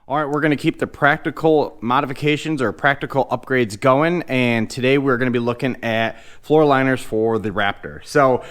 All right, we're going to keep the practical modifications or practical upgrades going, and today we're going to be looking at floor liners for the Raptor. So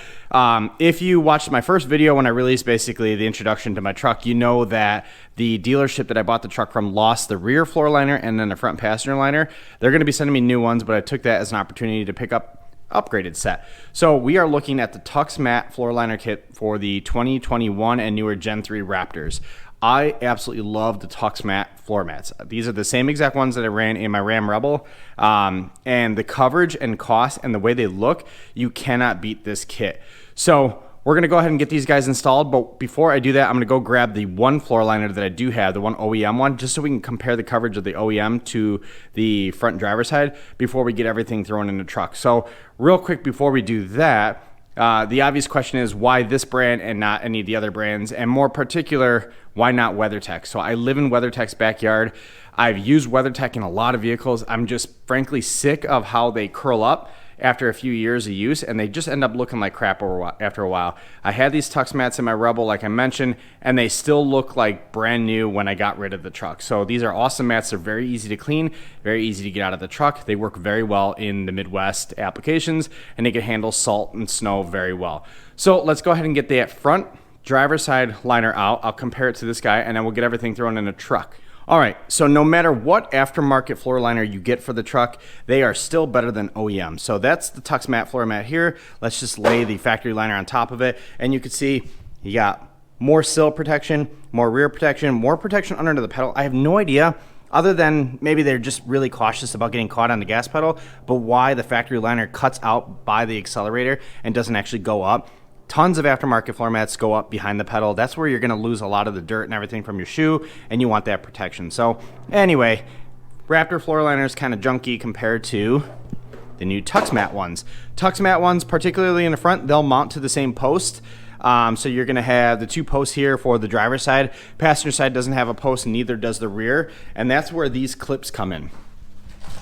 if you watched my first video when I released basically the introduction to my truck, you know that the dealership that I bought the truck from lost the rear floor liner and then the front passenger liner. They're going to be sending me new ones, but I took that as an opportunity to pick up upgraded set. So we are looking at the TuxMat floor liner kit for the 2021 and newer Gen 3 Raptors. I absolutely love the TuxMat floor mats. These are the same exact ones that I ran in my Ram Rebel, and the coverage and cost and the way they look, you cannot beat this kit. So we're gonna go ahead and get these guys installed, but before I do that, I'm gonna go grab the one floor liner that I do have, the one OEM one, just so we can compare the coverage of the OEM to the front and driver's side before we get everything thrown in the truck. So real quick before we do that, the obvious question is why this brand and not any of the other brands, and more particular, why not Weathertechs? So I live in Weathertechs' backyard. I've used Weathertech in a lot of vehicles. I'm just frankly sick of how they curl up after a few years of use, and they just end up looking like crap after a while. I had these TuxMats in my Rebel, like I mentioned, and they still look like brand new when I got rid of the truck. So these are awesome mats. They're very easy to clean, very easy to get out of the truck. They work very well in the Midwest applications, and they can handle salt and snow very well. So let's go ahead and get the front driver's side liner out. I'll compare it to this guy, and then we'll get everything thrown in a truck. All right, so no matter what aftermarket floor liner you get for the truck, they are still better than OEM. So that's the TuxMat floor mat here. Let's just lay the factory liner on top of it, and you can see you got more sill protection, more rear protection, more protection under the pedal. I have no idea, other than maybe they're just really cautious about getting caught on the gas pedal, but why the factory liner cuts out by the accelerator and doesn't actually go up. Tons of aftermarket floor mats go up behind the pedal. That's where you're going to lose a lot of the dirt and everything from your shoe, and you want that protection. So anyway, Raptor floor liner is kind of junky compared to the new TuxMat ones. TuxMat ones, particularly in the front, they'll mount to the same post. So you're going to have the two posts here for the driver's side. Passenger side doesn't have a post, and neither does the rear, and that's where these clips come in.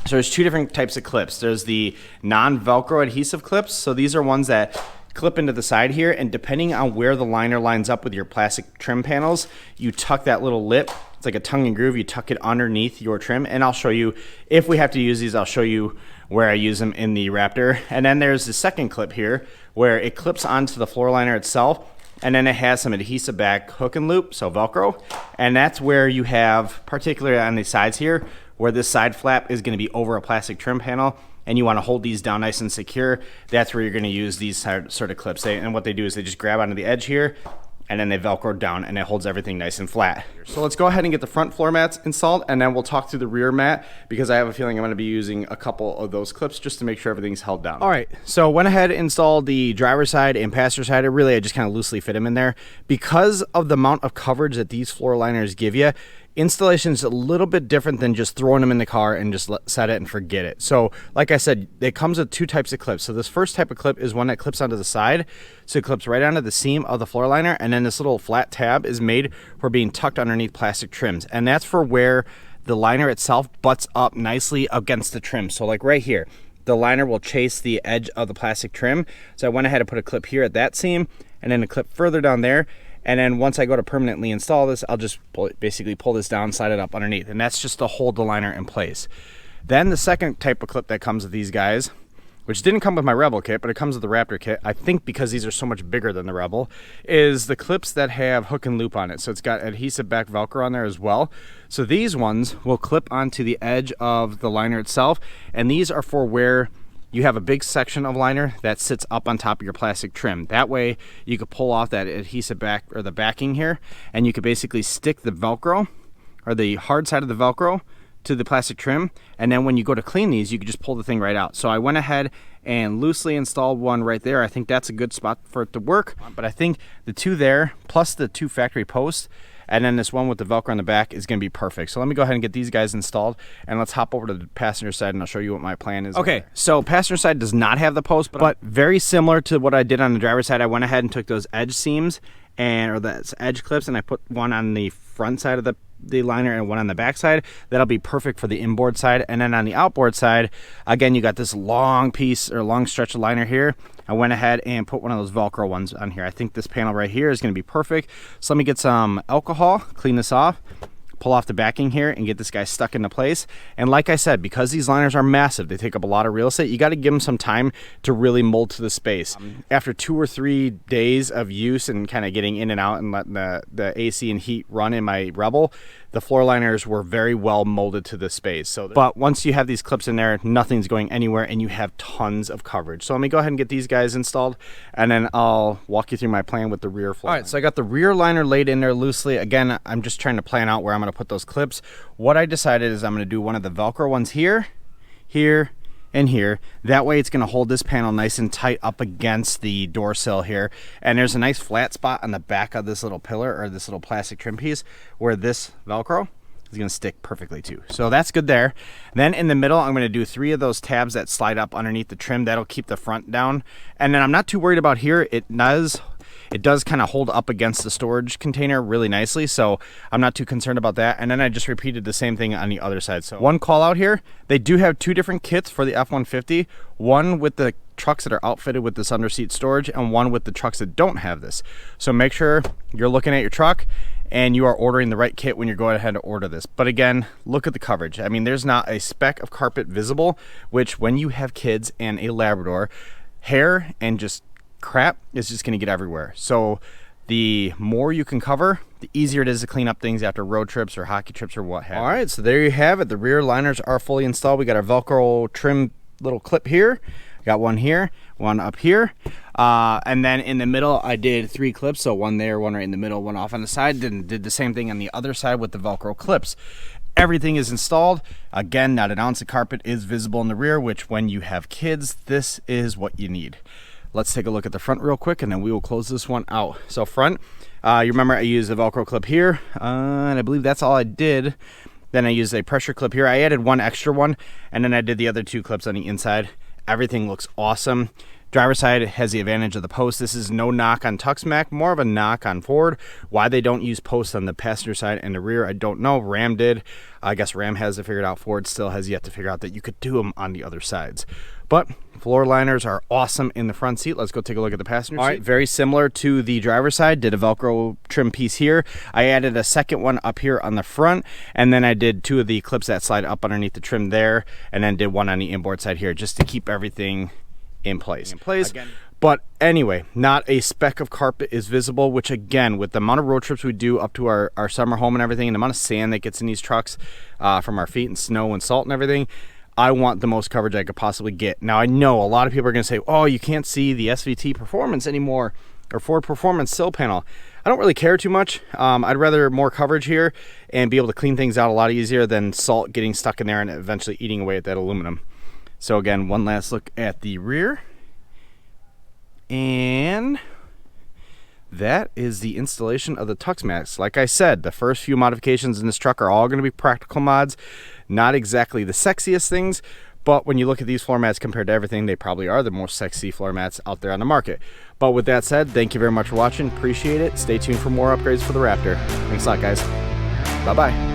So there's two different types of clips. There's the non-Velcro adhesive clips. So these are ones that clip into the side here, and depending on where the liner lines up with your plastic trim panels, you tuck that little lip. It's like a tongue and groove. You tuck it underneath your trim, and I'll show you, if we have to use these, I'll show you where I use them in the Raptor. And then there's the second clip here where it clips onto the floor liner itself, and then it has some adhesive back hook and loop, so Velcro, and that's where you have, particularly on the sides here, where this side flap is going to be over a plastic trim panel, and you want to hold these down nice and secure. That's where you're going to use these sort of clips. And what they do is they just grab onto the edge here, and then they Velcro down, and it holds everything nice and flat. So let's go ahead and get the front floor mats installed, and then we'll talk through the rear mat, because I have a feeling I'm going to be using a couple of those clips just to make sure everything's held down. All right, so went ahead and installed the driver's side and passenger side. I just kind of loosely fit them in there. Because of the amount of coverage that these floor liners give you, installation is a little bit different than just throwing them in the car and just set it and forget it. So like I said, it comes with two types of clips. So this first type of clip is one that clips onto the side. So it clips right onto the seam of the floor liner, and then this little flat tab is made for being tucked underneath plastic trims. And that's for where the liner itself butts up nicely against the trim. So like right here, the liner will chase the edge of the plastic trim. So I went ahead and put a clip here at that seam, and then a clip further down there. And then once I go to permanently install this, I'll just basically pull this down, slide it up underneath, and that's just to hold the liner in place. Then the second type of clip that comes with these guys, which didn't come with my Rebel kit, but it comes with the Raptor kit, I think because these are so much bigger than the Rebel, is the clips that have hook and loop on it. So it's got adhesive back Velcro on there as well. So these ones will clip onto the edge of the liner itself, and these are for where you have a big section of liner that sits up on top of your plastic trim. That way you could pull off that adhesive back, or the backing here, and you could basically stick the Velcro, or the hard side of the Velcro, to the plastic trim, and then when you go to clean these, you could just pull the thing right out. So I went ahead and loosely installed one right there. I think that's a good spot for it to work, but I think the two there, plus the two factory posts, and then this one with the Velcro on the back is going to be perfect. So let me go ahead and get these guys installed, and let's hop over to the passenger side, and I'll show you what my plan is. Okay, so passenger side does not have the post, but very similar to what I did on the driver's side, I went ahead and took those edge seams, or the edge clips, and I put one on the front side of the liner and one on the back side. That'll be perfect for the inboard side. And then on the outboard side, again, you got this long piece, or long stretch of liner here. I went ahead and put one of those Velcro ones on here. I think this panel right here is going to be perfect. So let me get some alcohol, clean this off, pull off the backing here and get this guy stuck into place. And like I said, because these liners are massive, they take up a lot of real estate, you got to give them some time to really mold to the space. After 2 or 3 days of use and kind of getting in and out and letting the AC and heat run in my Rebel, the floor liners were very well molded to the space. So, but once you have these clips in there, nothing's going anywhere and you have tons of coverage. So let me go ahead and get these guys installed, and then I'll walk you through my plan with the rear floor. All right, so I got the rear liner laid in there loosely. Again, I'm just trying to plan out where I'm going to put those clips. What I decided is I'm going to do one of the Velcro ones here, here, and here. That way it's going to hold this panel nice and tight up against the door sill here. And there's a nice flat spot on the back of this little pillar, or this little plastic trim piece, where this Velcro is going to stick perfectly too. So that's good there. Then in the middle, I'm going to do 3 of those tabs that slide up underneath the trim. That'll keep the front down. And then I'm not too worried about here. It does kind of hold up against the storage container really nicely, so I'm not too concerned about that. And then I just repeated the same thing on the other side. So one call out here, they do have 2 different kits for the F-150, one with the trucks that are outfitted with this under seat storage and one with the trucks that don't have this. So make sure you're looking at your truck and you are ordering the right kit when you're going ahead to order this. But again, look at the coverage. I mean, there's not a speck of carpet visible, which when you have kids and a Labrador, hair and just crap is just going to get everywhere. So the more you can cover, the easier it is to clean up things after road trips or hockey trips or what have you. All right, so there you have it. The rear liners are fully installed. We got our Velcro trim little clip here. Got one here, one up here, and then in the middle I did 3 clips. So one there, one right in the middle, one off on the side. Then did the same thing on the other side with the Velcro clips. Everything is installed. Again, not an ounce of carpet is visible in the rear, which when you have kids, this is what you need. Let's take a look at the front real quick and then we will close this one out. So front, you remember I used a Velcro clip here, and I believe that's all I did. Then I used a pressure clip here. I added 1 extra one, and then I did the other 2 clips on the inside. Everything looks awesome. Driver's side has the advantage of the post. This is no knock on TuxMat, more of a knock on Ford. Why they don't use posts on the passenger side and the rear, I don't know. Ram did. I guess Ram has it figured out. Ford still has yet to figure out that you could do them on the other sides. But floor liners are awesome in the front seat. Let's go take a look at the passenger seat. All right, very similar to the driver's side. Did a Velcro trim piece here. I added a second one up here on the front, and then I did 2 of the clips that slide up underneath the trim there, and then did one on the inboard side here just to keep everything in place. Again. But anyway, not a speck of carpet is visible, which again, with the amount of road trips we do up to our summer home and everything, and the amount of sand that gets in these trucks from our feet and snow and salt and everything, I want the most coverage I could possibly get. Now, I know a lot of people are going to say, oh, you can't see the SVT Performance anymore, or Ford Performance sill panel. I don't really care too much. I'd rather more coverage here and be able to clean things out a lot easier than salt getting stuck in there and eventually eating away at that aluminum. So again, one last look at the rear. And that is the installation of the TuxMat. Like I said, the first few modifications in this truck are all going to be practical mods. Not exactly the sexiest things, but when you look at these floor mats compared to everything, they probably are the most sexy floor mats out there on the market. But with that said, thank you very much for watching. Appreciate it. Stay tuned for more upgrades for the Raptor. Thanks a lot, guys. Bye-bye.